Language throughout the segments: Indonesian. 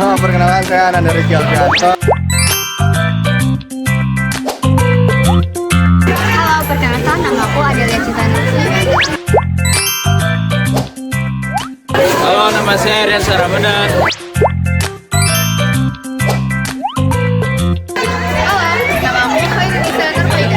Oh, perkenalkan saya Nanda Rizky Alfianto. Halo, perkenalkan nama aku Adelia Citanisi. Halo, nama saya Rian Ramadan. Halo, nama aku Indonesia Terbaik.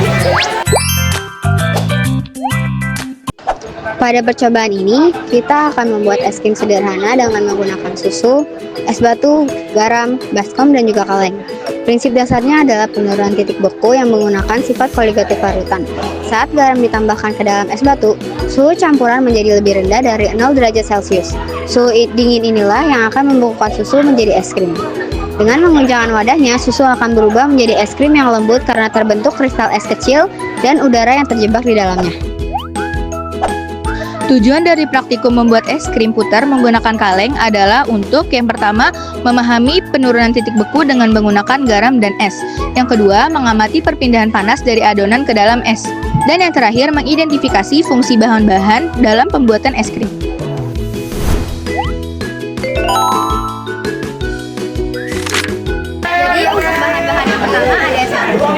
Pada percobaan ini, kita akan membuat es krim sederhana dengan menggunakan susu, es batu, garam, baskom, dan juga kaleng. Prinsip dasarnya adalah penurunan titik beku yang menggunakan sifat koligatif parutan. Saat garam ditambahkan ke dalam es batu, suhu campuran menjadi lebih rendah dari 0 derajat Celcius. Suhu dingin inilah yang akan membekukan susu menjadi es krim. Dengan menguncangkan wadahnya, susu akan berubah menjadi es krim yang lembut karena terbentuk kristal es kecil dan udara yang terjebak di dalamnya. Tujuan dari praktikum membuat es krim putar menggunakan kaleng adalah untuk yang pertama, memahami penurunan titik beku dengan menggunakan garam dan es. Yang kedua, mengamati perpindahan panas dari adonan ke dalam es. Dan yang terakhir, mengidentifikasi fungsi bahan-bahan dalam pembuatan es krim. Jadi untuk bahan-bahan yang pertama ada es batu.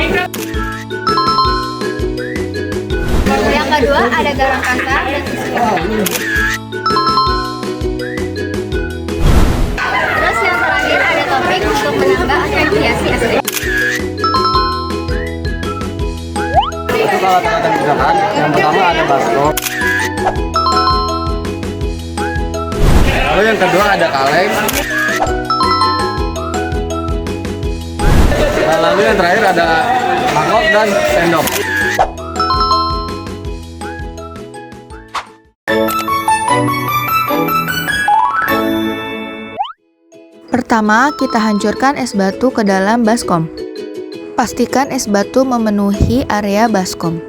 Yang kedua ada garam kasar dan susu. Terus yang terakhir ada topping untuk menambah variasi es krim. Itu kalau teman-teman misalkan, yang pertama ada baskom. Lalu yang kedua ada kaleng. Dan lalu yang terakhir ada mangkok dan sendok. Pertama, kita hancurkan es batu ke dalam baskom. Pastikan es batu memenuhi area baskom.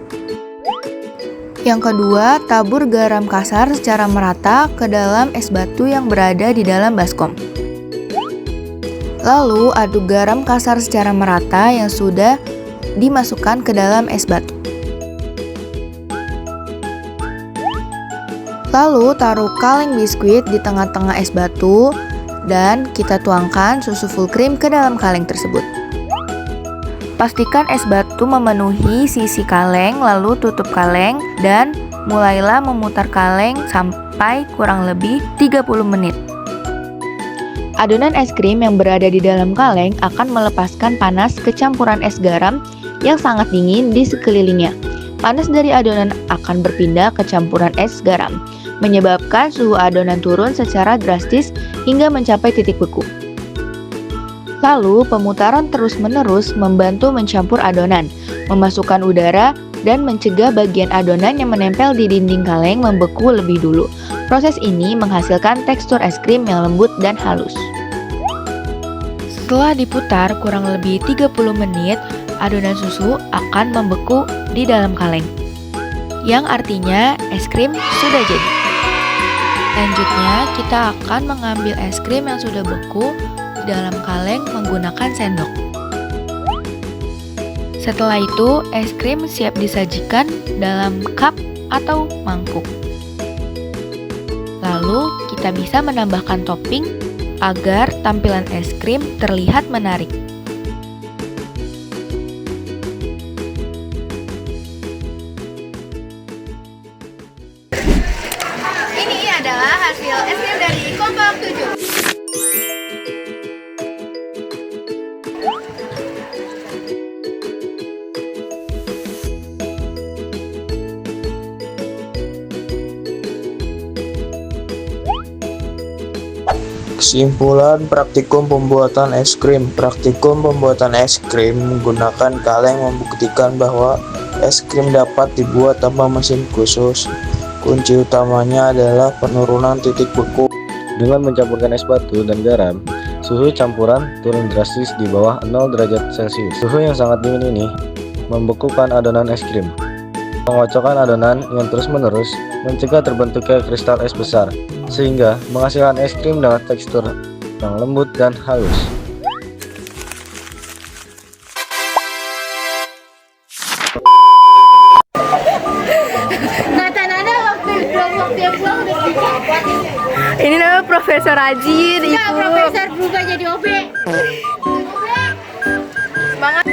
Yang kedua, tabur garam kasar secara merata ke dalam es batu yang berada di dalam baskom. Lalu, aduk garam kasar secara merata yang sudah dimasukkan ke dalam es batu. Lalu, taruh kaleng biskuit di tengah-tengah es batu dan kita tuangkan susu full cream ke dalam kaleng tersebut. Pastikan es batu memenuhi sisi kaleng, lalu tutup kaleng dan mulailah memutar kaleng sampai kurang lebih 30 menit. Adonan es krim yang berada di dalam kaleng akan melepaskan panas ke campuran es garam yang sangat dingin di sekelilingnya. Panas dari adonan akan berpindah ke campuran es garam, menyebabkan suhu adonan turun secara drastis hingga mencapai titik beku. Lalu, pemutaran terus-menerus membantu mencampur adonan, memasukkan udara, dan mencegah bagian adonan yang menempel di dinding kaleng membeku lebih dulu. Proses ini menghasilkan tekstur es krim yang lembut dan halus. Setelah diputar kurang lebih 30 menit, adonan susu akan membeku di dalam kaleng, yang artinya es krim sudah jadi. Selanjutnya, kita akan mengambil es krim yang sudah beku di dalam kaleng menggunakan sendok. Setelah itu, es krim siap disajikan dalam cup atau mangkuk. Lalu, kita bisa menambahkan topping agar tampilan es krim terlihat menarik. Ini adalah hasil es krim dari Kompak 7. Kesimpulan praktikum pembuatan es krim. Praktikum pembuatan es krim menggunakan kaleng membuktikan bahwa es krim dapat dibuat tanpa mesin khusus. Kunci utamanya adalah penurunan titik beku. Dengan mencampurkan es batu dan garam, suhu campuran turun drastis di bawah 0 derajat Celcius. Suhu yang sangat dingin ini membekukan adonan es krim. Pengocokan adonan yang terus-menerus mencegah terbentuknya kristal es besar, sehingga menghasilkan es krim dengan tekstur yang lembut dan halus. Nada waktu dia pulang udah Ini namanya Profesor Rajin, Ibu. Ya, profesor berubah jadi OB. Semangat.